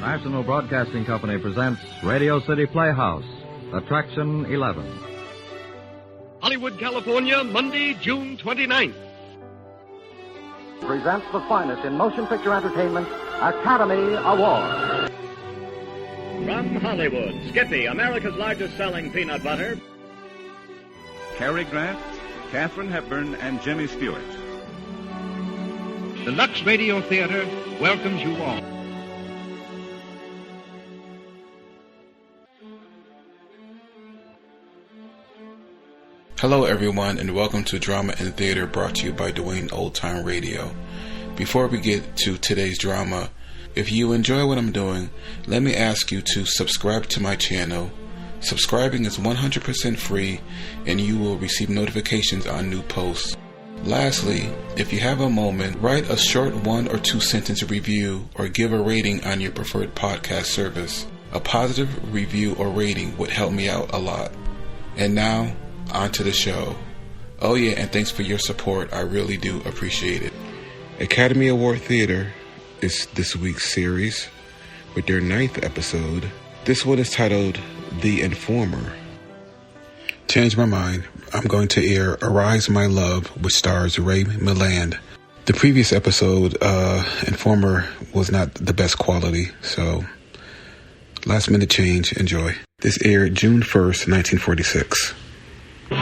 National Broadcasting Company presents Radio City Playhouse, Attraction 11. Hollywood, California, Monday, June 29th. Presents the finest in motion picture entertainment, Academy Award. From Hollywood, Skippy, America's largest selling peanut butter. Cary Grant, Katharine Hepburn, and Jimmy Stewart. The Lux Radio Theater welcomes you all. Hello everyone, and welcome to Drama and Theater, brought to you by Dwayne Old Time Radio. Before we get to today's drama, if you enjoy what I'm doing, let me ask you to subscribe to my channel. Subscribing is 100% free, and you will receive notifications on new posts. Lastly, if you have a moment, write a short 1 or 2 sentence review or give a rating on your preferred podcast service. A positive review or rating would help me out a lot. And now, on to the show. Oh yeah, and thanks for your support. I really do appreciate it. Academy Award Theater is this week's series with their 9th episode. This one is titled The Informer. Change my mind. I'm going to air Arise My Love, which stars Ray Milland. The previous episode, Informer, was not the best quality, so last minute change. Enjoy. This aired June 1st, 1946. The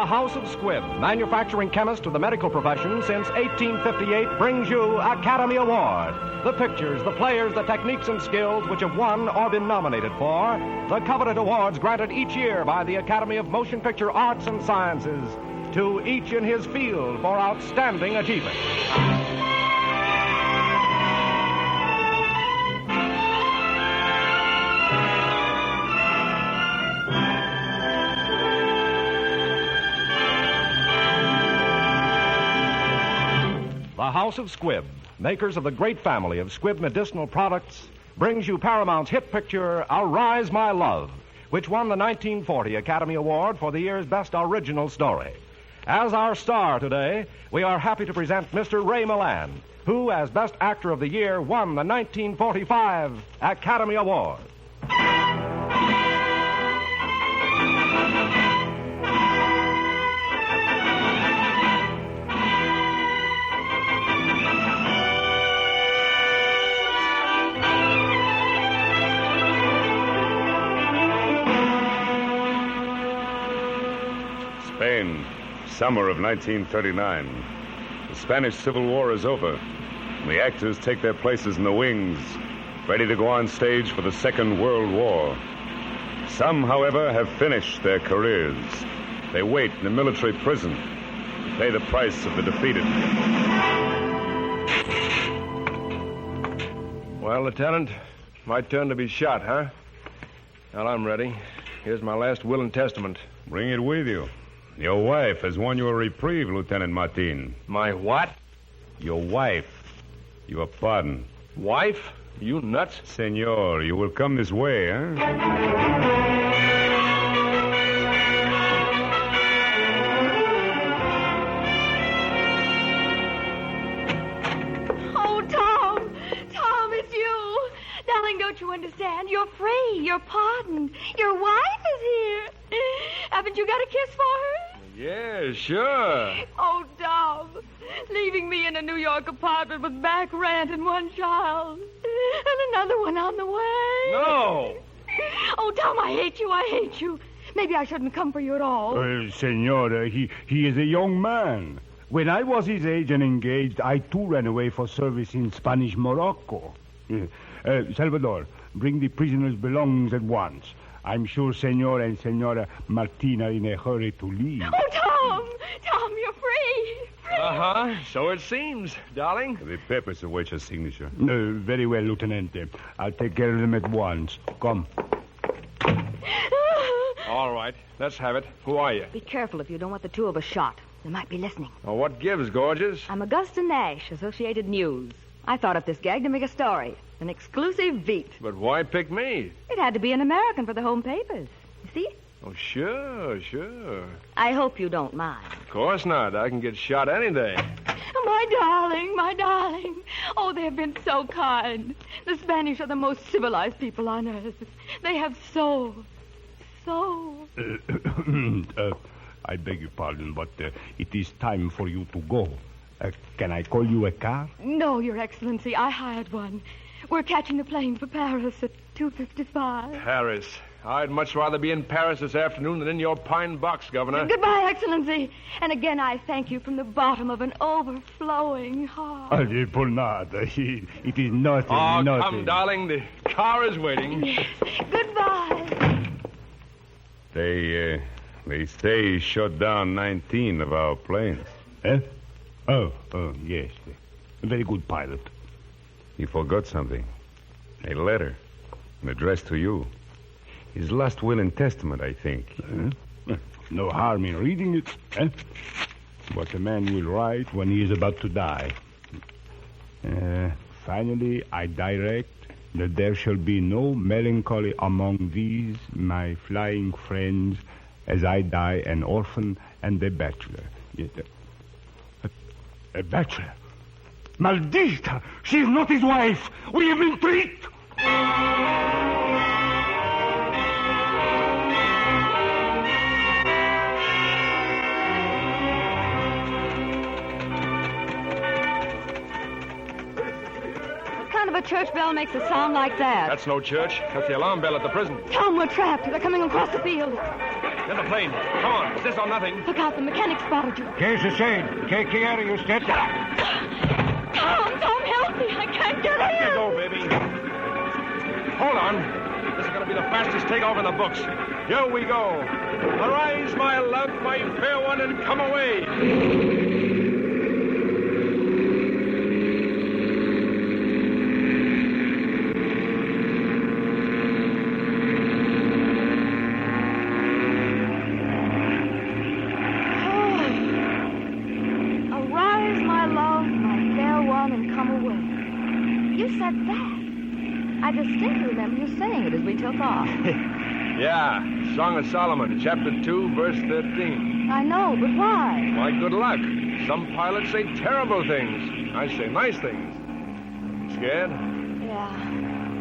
House of Squibb, manufacturing chemist to the medical profession since 1858, brings you Academy Award. The pictures, the players, the techniques and skills which have won or been nominated for the coveted awards granted each year by the Academy of Motion Picture Arts and Sciences to each in his field for outstanding achievement. The House of Squibb, makers of the great family of Squibb medicinal products, brings you Paramount's hit picture, Arise My Love, which won the 1940 Academy Award for the year's Best Original Story. As our star today, we are happy to present Mr. Ray Milland, who, as Best Actor of the Year, won the 1945 Academy Award. Spain, summer of 1939. The Spanish Civil War is over. The actors take their places in the wings, ready to go on stage for the Second World War. Some, however, have finished their careers. They wait in a military prison to pay the price of the defeated. Well, Lieutenant, my turn to be shot, huh? Well, I'm ready. Here's my last will and testament. Bring it with you. Your wife has won you a reprieve, Lieutenant Martin. My what? Your wife. Your pardon. Wife? You nuts? Senor, you will come this way, huh? Oh, Tom! Tom, it's you! Darling, don't you understand? You're free. You're pardoned. Your wife is here. Haven't you got a kiss for her? Yeah, sure. Oh, Tom, leaving me in a New York apartment with back rent and one child. And another one on the way. No! Oh, Tom, I hate you. I hate you. Maybe I shouldn't come for you at all. Senora, he is a young man. When I was his age and engaged, I too ran away for service in Spanish Morocco. Salvador, bring the prisoner's belongings at once. I'm sure Senor and Senora Martin are in a hurry to leave. Oh, Tom! Tom, you're free! Free! Uh-huh. So it seems, darling. The papers await your signature. Very well, Lieutenant. I'll take care of them at once. Come. All right. Let's have it. Who are you? Be careful if you don't want the two of us shot. They might be listening. Oh, what gives, gorgeous? I'm Augusta Nash, Associated News. I thought up this gag to make a story. An exclusive beat. But why pick me? It had to be an American for the home papers. You see? Oh, sure. I hope you don't mind. Of course not. I can get shot any day. My darling. Oh, they've been so kind. The Spanish are the most civilized people on earth. They have soul. I beg your pardon, but it is time for you to go. Can I call you a car? No, Your Excellency. I hired one. We're catching the plane for Paris at 2:55. Paris. I'd much rather be in Paris this afternoon than in your pine box, Governor. Goodbye, Excellency. And again, I thank you from the bottom of an overflowing heart. Por nada. It is nothing. Oh, nothing. come, darling. The car is waiting. Yes. Goodbye. They say he shot down 19 of our planes. Eh? Oh, yes. A very good pilot. He forgot something. A letter. Addressed to you. His last will and testament, I think. No harm in reading it, eh? What a man will write when he is about to die. Finally, I direct that there shall be no melancholy among these, my flying friends, as I die an orphan and a bachelor. Yes, a bachelor? Maldita! She is not his wife! We have been tricked! A church bell makes a sound like that. That's no church. That's the alarm bell at the prison. Tom, we're trapped. They're coming across the field. Get the plane. Come on. It's this or nothing. Look out. The mechanic spotted you. ¿Qué sucede? ¿Qué are you, Stet? Tom, help me. I can't get in. Here you go, baby. Hold on. This is going to be the fastest takeoff in the books. Here we go. Arise, my love, my fair one, and come away. I distinctly remember you saying it as we took off. Yeah, Song of Solomon, chapter 2, verse 13. I know, but why? Why, good luck. Some pilots say terrible things. I say nice things. Scared? Yeah,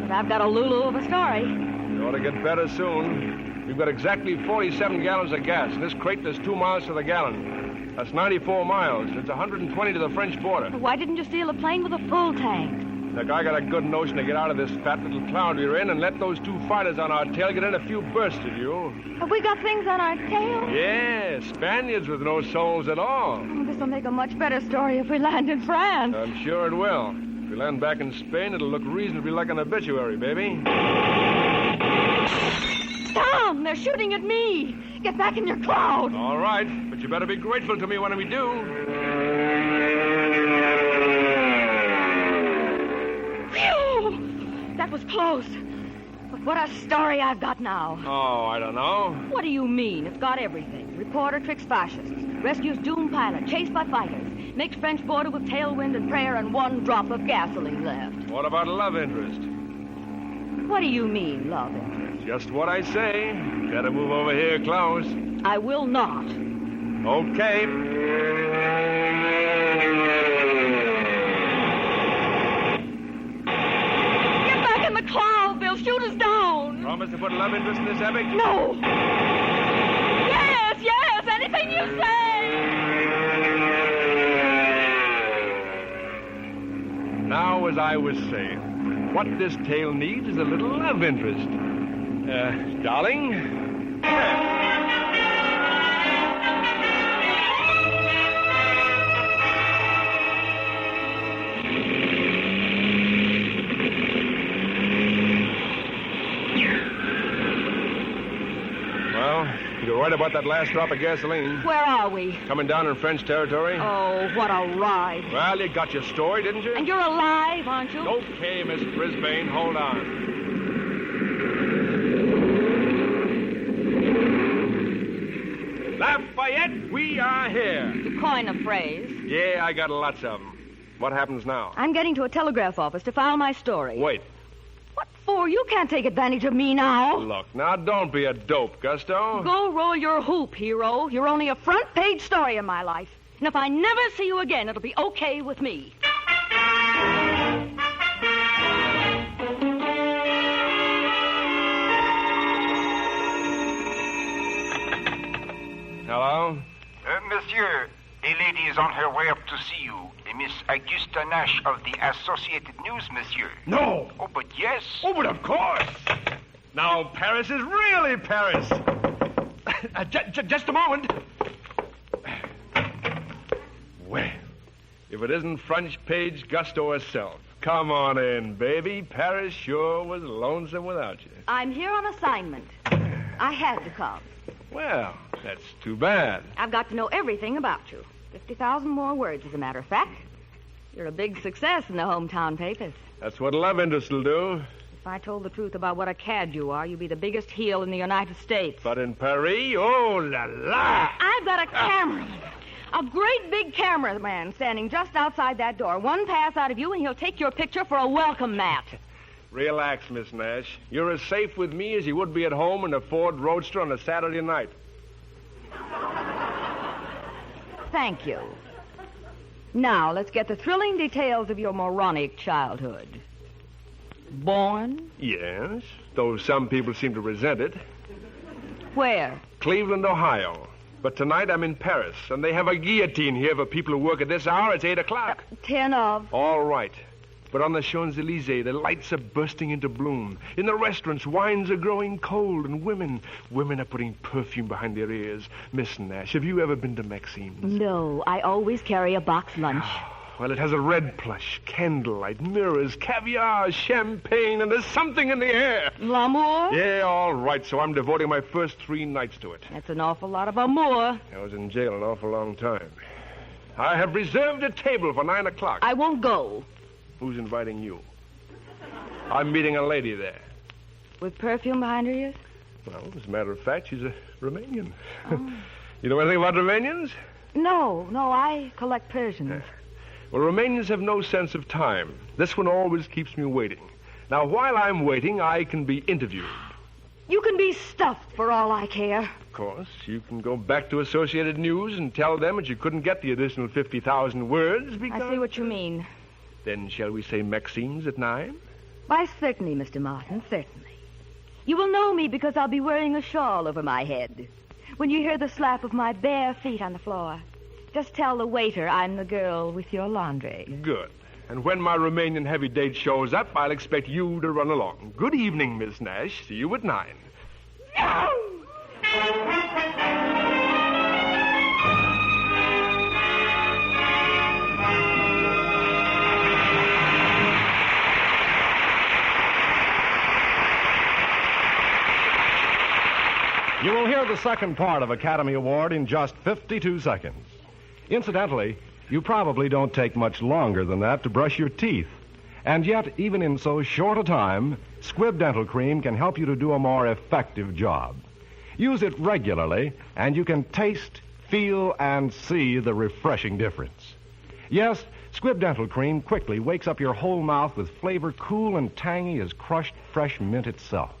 but I've got a lulu of a story. You ought to get better soon. We've got exactly 47 gallons of gas. In this crate, there's 2 miles to the gallon. That's 94 miles. It's 120 to the French border. Why didn't you steal a plane with a full tank? Look, I got a good notion to get out of this fat little cloud we're in and let those 2 fighters on our tail get in a few bursts of you. Have we got things on our tail? Yeah, Spaniards with no souls at all. Oh, this will make a much better story if we land in France. I'm sure it will. If we land back in Spain, it'll look reasonably like an obituary, baby. Tom, they're shooting at me. Get back in your cloud. All right, but you better be grateful to me when we do. That was close. But what a story I've got now. Oh, I don't know. What do you mean? It's got everything. Reporter tricks fascists. Rescues doomed pilot. Chased by fighters. Makes French border with tailwind and prayer and 1 drop of gasoline left. What about love interest? What do you mean, love interest? Just what I say. Better move over here, Klaus. I will not. Okay. Cloud, they'll shoot us down. Promise to put love interest in this epic? No. Yes, anything you say. Now, as I was saying, what this tale needs is a little love interest. Darling? You're right about that last drop of gasoline. Where are we? Coming down in French territory. Oh, what a ride. Well, you got your story, didn't you? And you're alive, aren't you? Okay, Miss Brisbane, hold on. Lafayette, we are here. You coin a phrase. Yeah, I got lots of them. What happens now? I'm getting to a telegraph office to file my story. Wait. What's for? You can't take advantage of me now. Look, now don't be a dope, Gusto. Go roll your hoop, hero. You're only a front-page story in my life. And if I never see you again, it'll be okay with me. Hello? Monsieur, a lady is on her way up to see you. A Miss Augusta Nash of the Associated News, monsieur. No. Oh, but yes. Oh, but of course. Now, Paris is really Paris. Just a moment. Well, if it isn't French page Gusto herself. Come on in, baby. Paris sure was lonesome without you. I'm here on assignment. I had to come. Well, that's too bad. I've got to know everything about you. 50,000 more words, as a matter of fact. You're a big success in the hometown papers. That's what love interest will do. If I told the truth about what a cad you are, you'd be the biggest heel in the United States. But in Paris, oh la la! I've got a cameraman. A great big cameraman standing just outside that door. One pass out of you, and he'll take your picture for a welcome mat. Relax, Miss Nash. You're as safe with me as you would be at home in a Ford Roadster on a Saturday night. Thank you. Now, let's get the thrilling details of your moronic childhood. Born? Yes, though some people seem to resent it. Where? Cleveland, Ohio. But tonight I'm in Paris, and they have a guillotine here for people who work at this hour. It's 8 o'clock. 10 of. All right. But on the Champs-Élysées, the lights are bursting into bloom. In the restaurants, wines are growing cold, and women are putting perfume behind their ears. Miss Nash, have you ever been to Maxine's? No, I always carry a box lunch. Well, it has a red plush, candlelight, mirrors, caviar, champagne, and there's something in the air. L'amour? Yeah, all right, so I'm devoting my first 3 nights to it. That's an awful lot of amour. I was in jail an awful long time. I have reserved a table for 9 o'clock. I won't go. Who's inviting you? I'm meeting a lady there. With perfume behind her ears? Well, as a matter of fact, she's a Romanian. Oh. You know anything about Romanians? No, I collect Persians. Well, Romanians have no sense of time. This one always keeps me waiting. Now, while I'm waiting, I can be interviewed. You can be stuffed for all I care. Of course. You can go back to Associated News and tell them that you couldn't get the additional 50,000 words because... I see what you mean. Then shall we say Maxine's at 9? Why, certainly, Mr. Martin, certainly. You will know me because I'll be wearing a shawl over my head. When you hear the slap of my bare feet on the floor, just tell the waiter I'm the girl with your laundry. Good. And when my Romanian heavy date shows up, I'll expect you to run along. Good evening, Miss Nash. See you at 9. You will hear the second part of Academy Award in just 52 seconds. Incidentally, you probably don't take much longer than that to brush your teeth. And yet, even in so short a time, Squibb Dental Cream can help you to do a more effective job. Use it regularly, and you can taste, feel, and see the refreshing difference. Yes, Squibb Dental Cream quickly wakes up your whole mouth with flavor cool and tangy as crushed fresh mint itself.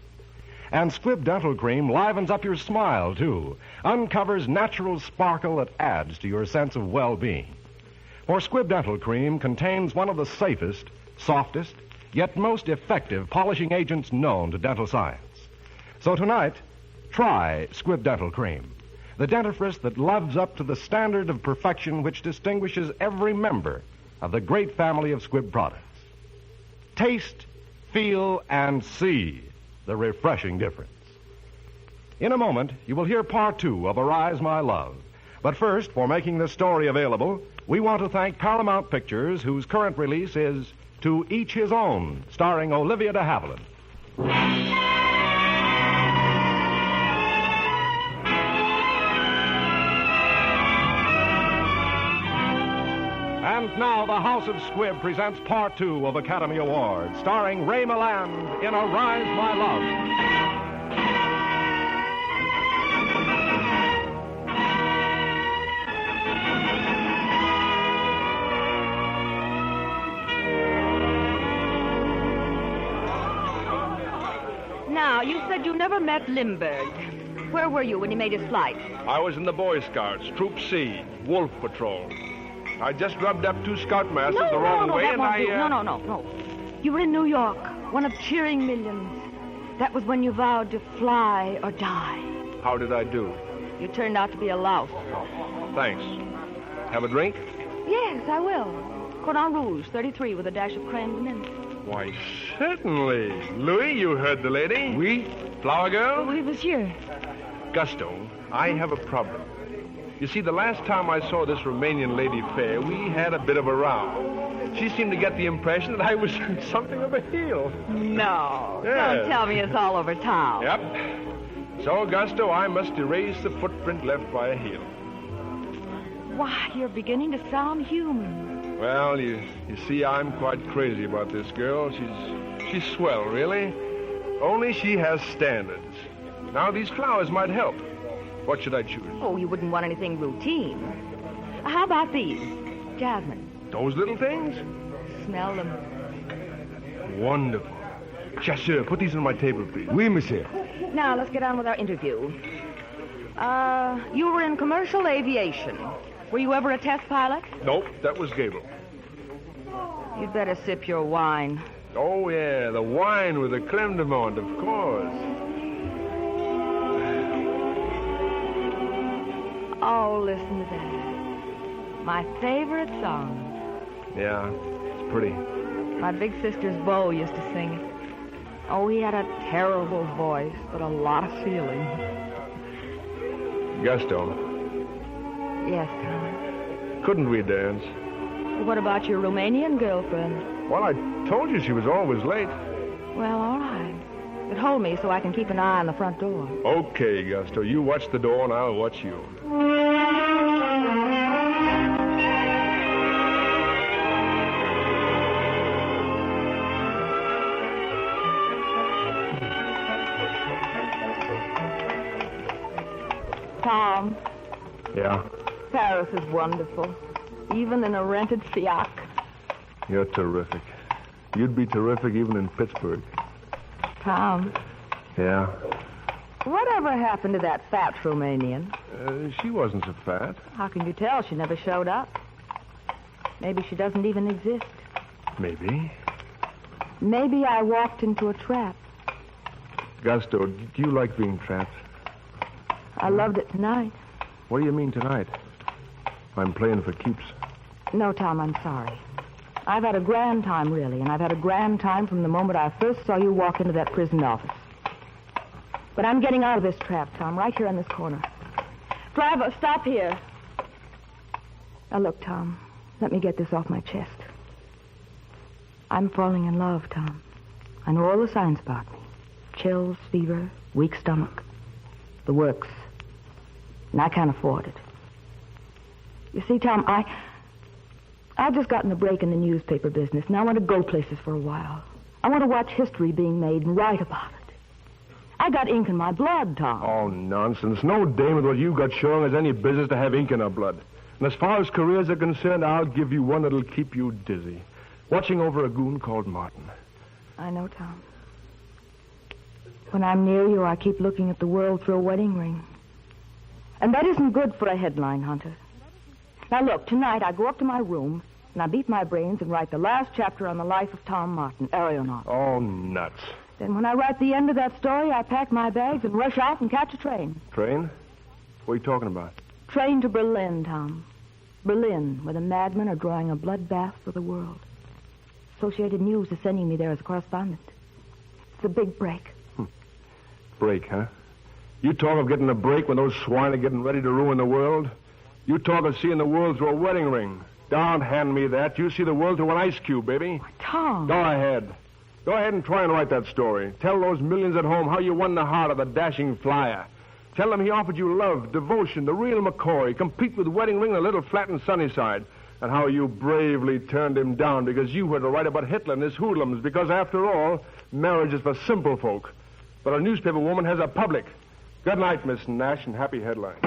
And Squibb Dental Cream livens up your smile, too, uncovers natural sparkle that adds to your sense of well-being. For Squibb Dental Cream contains one of the safest, softest, yet most effective polishing agents known to dental science. So tonight, try Squibb Dental Cream, the dentifrice that lives up to the standard of perfection which distinguishes every member of the great family of Squibb products. Taste, feel, and see the refreshing difference. In a moment, you will hear part 2 of Arise My Love. But first, for making this story available, we want to thank Paramount Pictures, whose current release is To Each His Own, starring Olivia de Havilland. And now the House of Squibb presents part 2 of Academy Award, starring Ray Milland in Arise My Love. said you never met Limburg. Where were you when he made his flight? I was in the Boy Scouts, Troop C, Wolf Patrol. I just rubbed up 2 scoutmasters the wrong way, and I... No. You were in New York, one of cheering millions. That was when you vowed to fly or die. How did I do? You turned out to be a louse. Thanks. Have a drink? Yes, I will. Cordon Rouge, 33, with a dash of creme de menthe. Why, certainly. Louis, you heard the lady. Oui? Flower girl? Oui, monsieur. Gusto, I have a problem. You see, the last time I saw this Romanian lady fair, we had a bit of a row. She seemed to get the impression that I was something of a heel. No. Yes. Don't tell me it's all over town. Yep. So, Gusto, I must erase the footprint left by a heel. Why, you're beginning to sound human. Well, you see, I'm quite crazy about this girl. She's swell, really. Only she has standards. Now, these flowers might help. What should I choose? Oh, you wouldn't want anything routine. How about these? Jasmine. Those little things? Smell them. Wonderful. Chasseur, put these on my table, please. Oui, monsieur. Now, let's get on with our interview. You were in commercial aviation. Were you ever a test pilot? Nope, that was Gable. You'd better sip your wine. Oh, yeah, the wine with the creme de menthe, of course. Oh, listen to that. My favorite song. Yeah, it's pretty. My big sister's beau used to sing it. Oh, he had a terrible voice, but a lot of feeling. Gusto. Yes, Tom. Couldn't we dance? What about your Romanian girlfriend? Well, I told you she was always late. Well, all right. But hold me so I can keep an eye on the front door. Okay, Gusto. You watch the door and I'll watch you. Tom. Yeah? Paris is wonderful, even in a rented Fiat. You're terrific. You'd be terrific even in Pittsburgh. Tom. Yeah? Whatever happened to that fat Romanian? She wasn't so fat. How can you tell? She never showed up. Maybe she doesn't even exist. Maybe. Maybe I walked into a trap. Gusto, do you like being trapped? I loved it tonight. What do you mean tonight? I'm playing for keeps. No, Tom, I'm sorry. I've had a grand time, really, and I've had a grand time from the moment I first saw you walk into that prison office. But I'm getting out of this trap, Tom, right here in this corner. Driver, stop here. Now, look, Tom, let me get this off my chest. I'm falling in love, Tom. I know all the signs about me. Chills, fever, weak stomach. The works. And I can't afford it. You see, Tom, I've just gotten a break in the newspaper business, and I want to go places for a while. I want to watch history being made and write about it. I got ink in my blood, Tom. Oh, nonsense. No dame with what you got showing has any business to have ink in her blood. And as far as careers are concerned, I'll give you one that'll keep you dizzy. Watching over a goon called Martin. I know, Tom. When I'm near you, I keep looking at the world through a wedding ring. And that isn't good for a headline, Hunter. Now, look, tonight I go up to my room, and I beat my brains and write the last chapter on the life of Tom Martin, aeronaut. Oh, nuts. Then when I write the end of that story, I pack my bags and rush out and catch a train. Train? What are you talking about? Train to Berlin, Tom. Berlin, where the madmen are drawing a bloodbath for the world. Associated News is sending me there as a correspondent. It's a big break. Break, huh? You talk of getting a break when those swine are getting ready to ruin the world? You talk of seeing the world through a wedding ring. Don't hand me that. You see the world through an ice cube, baby. Tom. Go ahead. Go ahead and try and write that story. Tell those millions at home how you won the heart of the dashing flyer. Tell them he offered you love, devotion, the real McCoy, complete with wedding ring and a little flat in Sunnyside. And how you bravely turned him down because you had to write about Hitler and his hoodlums. Because, after all, marriage is for simple folk. But a newspaper woman has a public. Good night, Miss Nash, and happy headlines.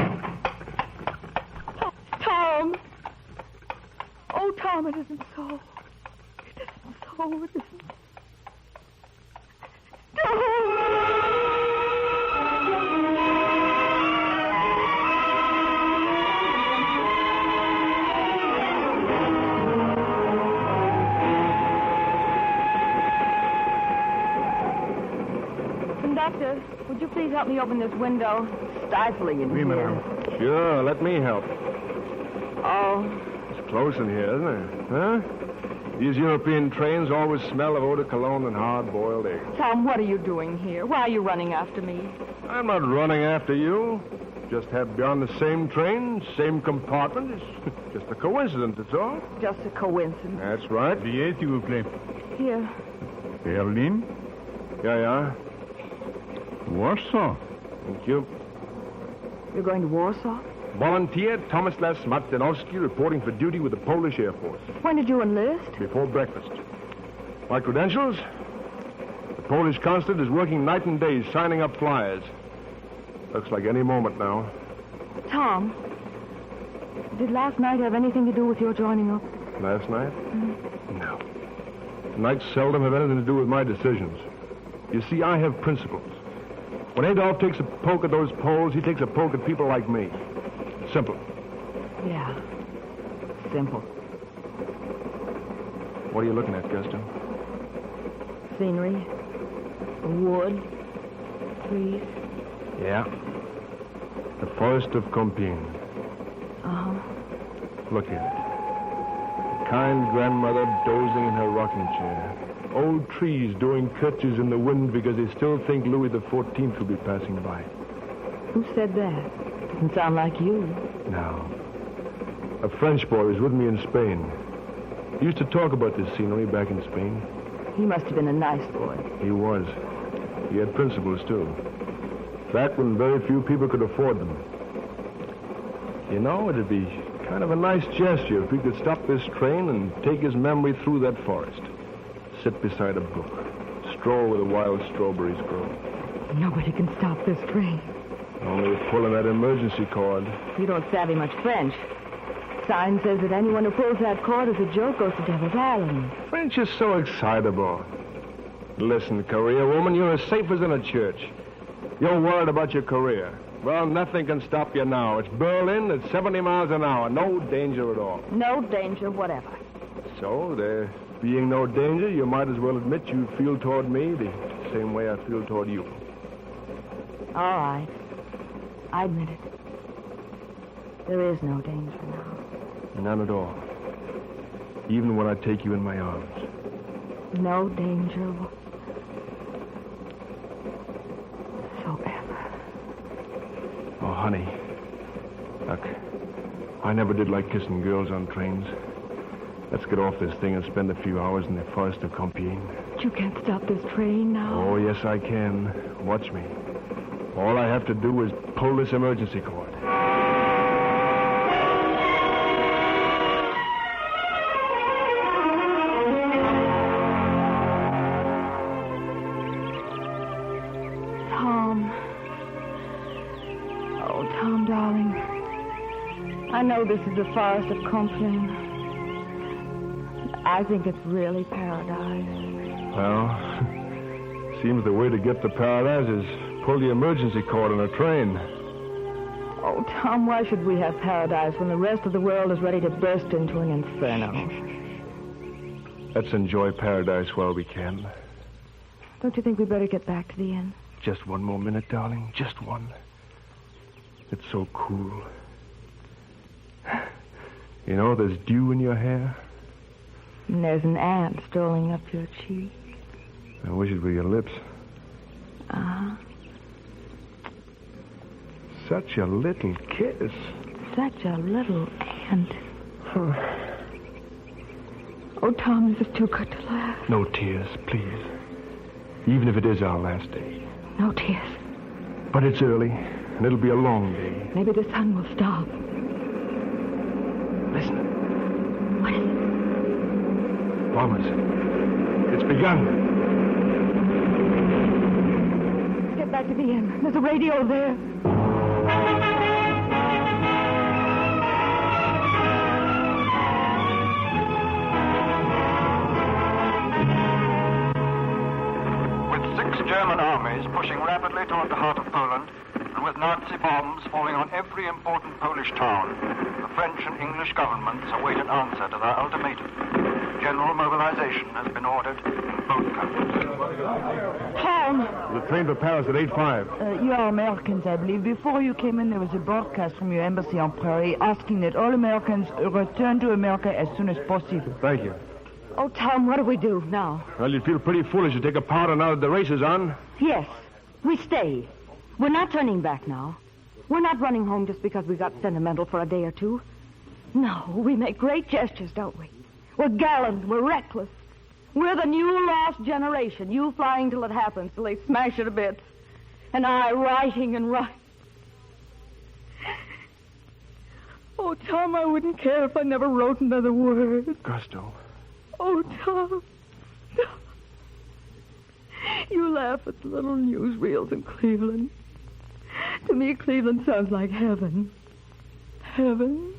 Tom! Oh, Tom, it isn't so. It isn't so. It isn't. Tom! please help me open this window? It's stifling in Oui, here. madame. Sure, let me help. Oh, It's close in here, isn't it? Huh? These European trains always smell of eau de cologne and hard-boiled eggs. Tom, what are you doing here? Why are you running after me? I'm not running after you. Just have been on the same train, same compartment. It's just a coincidence, that's all. Just a coincidence. That's right. Billet, s'il vous plaît. Here. Berlin? Yeah. Warsaw. Thank you. You're going to Warsaw? Volunteer Tomislav Smartinowski reporting for duty with the Polish Air Force. When did you enlist? Before breakfast. My credentials? The Polish consulate is working night and day, signing up flyers. Looks like any moment now. Tom, did last night have anything to do with your joining up? Last night? No. Nights seldom have anything to do with my decisions. You see, I have principles. When Adolf takes a poke at those Poles, he takes a poke at people like me. Simple. Yeah. Simple. What are you looking at, Gusto? Scenery. Wood. Trees. Yeah. The forest of Compiègne. Uh-huh. Look here. A kind grandmother dozing in her rocking chair. Old trees doing curtsies in the wind because they still think Louis XIV will be passing by. Who said that? Doesn't sound like you. No. A French boy was with me in Spain. He used to talk about this scenery back in Spain. He must have been a nice boy. He was. He had principles, too. Back when very few people could afford them. You know, it'd be kind of a nice gesture if we could stop this train and take his memory through that forest. Sit beside a brook. Stroll where the wild strawberries grow. Nobody can stop this train. Only pulling that emergency cord. You don't savvy much French. Sign says that anyone who pulls that cord as a joke goes to Devil's Island. French is so excitable. Listen, career woman, you're as safe as in a church. You're worried about your career. Well, nothing can stop you now. It's Berlin at 70 miles an hour. No danger at all. No danger whatever. So, there being no danger, you might as well admit you feel toward me the same way I feel toward you. All right. I admit it. There is no danger now. None at all. Even when I take you in my arms. No danger whatsoever. Oh, honey. Look, I never did like kissing girls on trains. Let's get off this thing and spend a few hours in the forest of Compiègne. But you can't stop this train now. Oh, yes, I can. Watch me. All I have to do is pull this emergency cord. Tom. Oh, Tom, darling. I know this is the forest of Compiègne. I think it's really paradise. Well, seems the way to get to paradise is pull the emergency cord on a train. Oh, Tom, why should we have paradise when the rest of the world is ready to burst into an inferno? Let's enjoy paradise while we can. Don't you think we better get back to the inn? Just one more minute, darling. Just one. It's so cool. You know, there's dew in your hair. And there's an ant strolling up your cheek. I wish it were your lips. Uh-huh. Such a little kiss. Such a little ant. Oh, Tom, this is too good to laugh. No tears, please. Even if it is our last day. No tears. But it's early, and it'll be a long day. Maybe the sun will stop. Listen. What is it? Bombers. It's begun. Get back to the inn. There's a radio there. With 6 German armies pushing rapidly toward the heart of Poland, and with Nazi bombs falling on every important Polish town, the French and English governments await an answer to their ultimatum. General mobilization has been ordered in both countries. Tom! The train for Paris at 8:05. You are Americans, I believe. Before you came in, there was a broadcast from your embassy on Prairie asking that all Americans return to America as soon as possible. Thank you. Oh, Tom, what do we do now? Well, you'd feel pretty foolish to take a powder now that the race is on. Yes, we stay. We're not turning back now. We're not running home just because we got sentimental for a day or two. No, we make great gestures, don't we? We're gallant. We're reckless. We're the new lost generation. You flying till it happens, till they smash it to bits. And I writing and writing. Oh, Tom, I wouldn't care if I never wrote another word. Gusto. Oh, Tom. You laugh at the little newsreels in Cleveland. To me, Cleveland sounds like heaven. Heaven?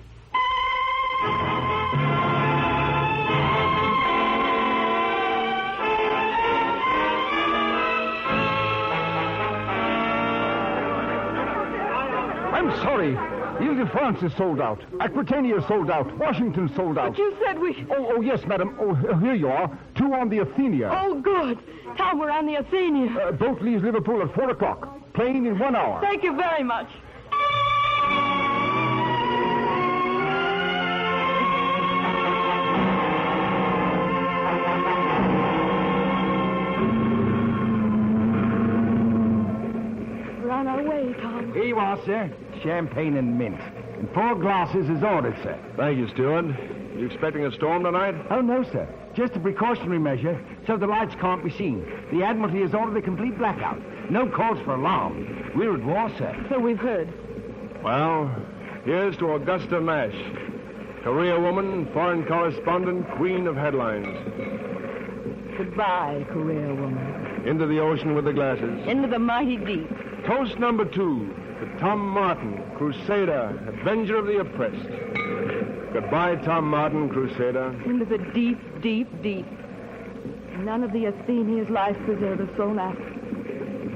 I'm sorry. Ile-de-France is sold out. Aquitania is sold out. Washington sold out. But you said we... Oh, yes, madam. Oh, here you are. 2 on the Athenia. Oh, good. Tom, we're on the Athenia. Boat leaves Liverpool at 4 o'clock. Plane in 1 hour. Thank you very much. We're on our way, Tom. Here you are, sir. Champagne and mint. And 4 glasses is ordered, sir. Thank you, Steward. You expecting a storm tonight? Oh, no, sir. Just a precautionary measure so the lights can't be seen. The Admiralty has ordered a complete blackout. No cause for alarm. We're at war, sir. So we've heard. Well, here's to Augusta Nash. Career woman, foreign correspondent, queen of headlines. Goodbye, career woman. Into the ocean with the glasses. Into the mighty deep. Toast number 2 to Tom Martin, crusader, avenger of the oppressed. Goodbye, Tom Martin, crusader. Into the deep, deep, deep. None of the Athenia's life preservers thrown after.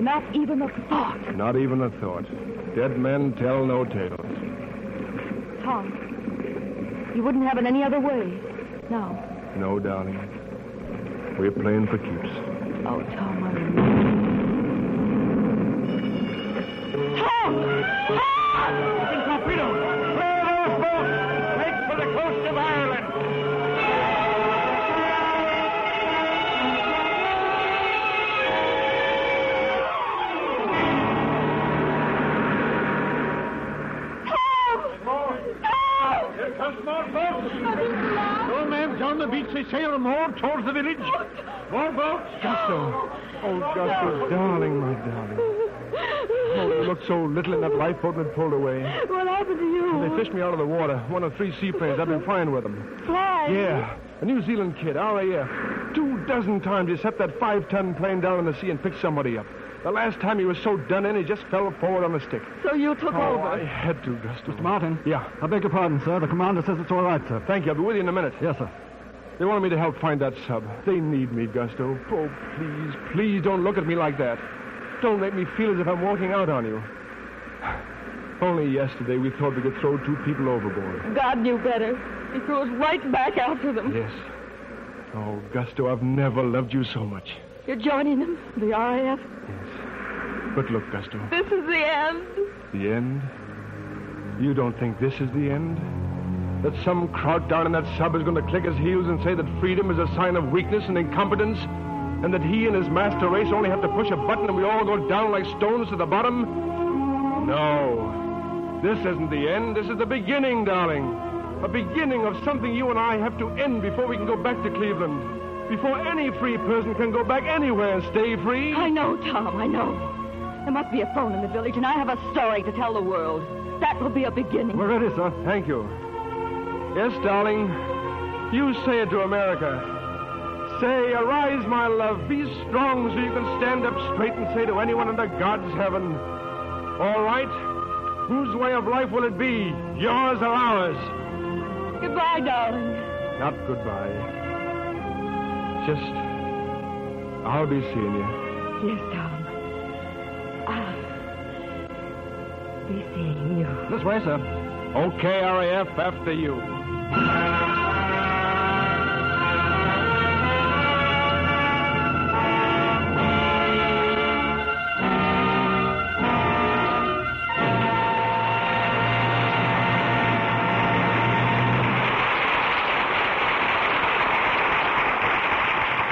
Not even a thought. Not even a thought. Dead men tell no tales. Tom, you wouldn't have it any other way. No. No, darling. We're playing for keeps. Oh, Tom, I remember. Tom! Captain Torpedo! Clear those boats! Make for the coast of Ireland! Here comes more boats! Old man's on the beach. They sail more towards the village. More boats. Gusto. Oh, Gusto, darling, my darling. Oh, you looked so little in that lifeboat and it pulled away. What happened to you? They fished me out of the water. One of 3 seaplanes. I've been flying with them. Flying? Yeah. A New Zealand kid, RAF. 24 times he set that 5-ton plane down in the sea and picked somebody up. The last time he was so done in, he just fell forward on a stick. So you took over? I had to, Gusto. Mr. Martin? Yeah. I beg your pardon, sir. The commander says it's all right, sir. Thank you. I'll be with you in a minute. Yes, sir. They wanted me to help find that sub. They need me, Gusto. Oh, please, please don't look at me like that. Don't make me feel as if I'm walking out on you. Only yesterday we thought we could throw 2 people overboard. God knew better. He threw us right back after them. Yes. Oh, Gusto, I've never loved you so much. You're joining them, the RAF? Yes. But look, Gusto. This is the end. The end? You don't think this is the end? That some kraut down in that sub is going to click his heels and say that freedom is a sign of weakness and incompetence? And that he and his master race only have to push a button and we all go down like stones to the bottom? No. This isn't the end. This is the beginning, darling. A beginning of something you and I have to end before we can go back to Cleveland. Before any free person can go back anywhere and stay free. I know, Tom, I know. There must be a phone in the village, and I have a story to tell the world. That will be a beginning. We're ready, sir. Thank you. Yes, darling. You say it to America. Say, arise, my love. Be strong so you can stand up straight and say to anyone under God's heaven, all right? Whose way of life will it be? Yours or ours? Goodbye, darling. Not goodbye. Just, I'll be seeing you. Yes, Tom. lovely seeing you. This way, sir. Okay, RAF, after you.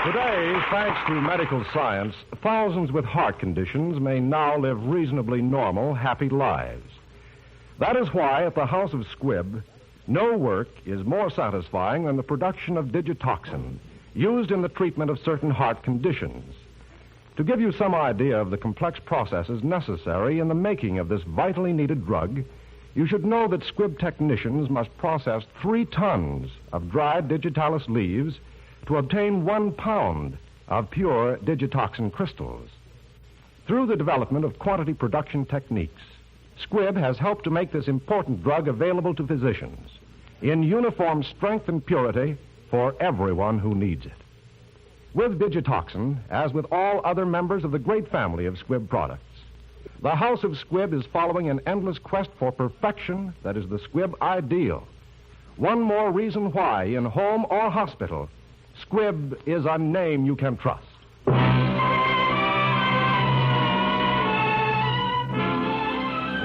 Today, thanks to medical science, thousands with heart conditions may now live reasonably normal, happy lives. That is why at the House of Squibb, no work is more satisfying than the production of digitoxin, used in the treatment of certain heart conditions. To give you some idea of the complex processes necessary in the making of this vitally needed drug, you should know that Squibb technicians must process 3 tons of dried digitalis leaves to obtain 1 pound of pure digitoxin crystals. Through the development of quantity production techniques, Squibb has helped to make this important drug available to physicians in uniform strength and purity for everyone who needs it. With digitoxin, as with all other members of the great family of Squibb products, the House of Squibb is following an endless quest for perfection that is the Squibb ideal. One more reason why, in home or hospital, Squibb is a name you can trust.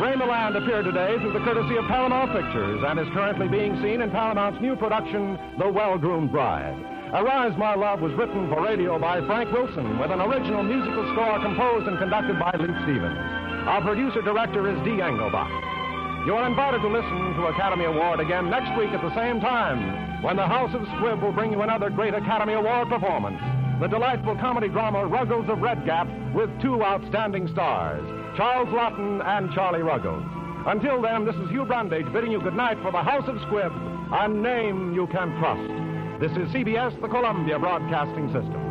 Ray Milland appeared today through the courtesy of Paramount Pictures and is currently being seen in Paramount's new production, The Well-Groomed Bride. Arise, My Love was written for radio by Frank Wilson with an original musical score composed and conducted by Lee Stevens. Our producer-director is Dee Engelbach. You are invited to listen to Academy Award again next week at the same time when the House of Squibb will bring you another great Academy Award performance, the delightful comedy drama Ruggles of Red Gap with 2 outstanding stars, Charles Lawton and Charlie Ruggles. Until then, this is Hugh Brundage bidding you good night for the House of Squibb, a name you can trust. This is CBS, the Columbia Broadcasting System.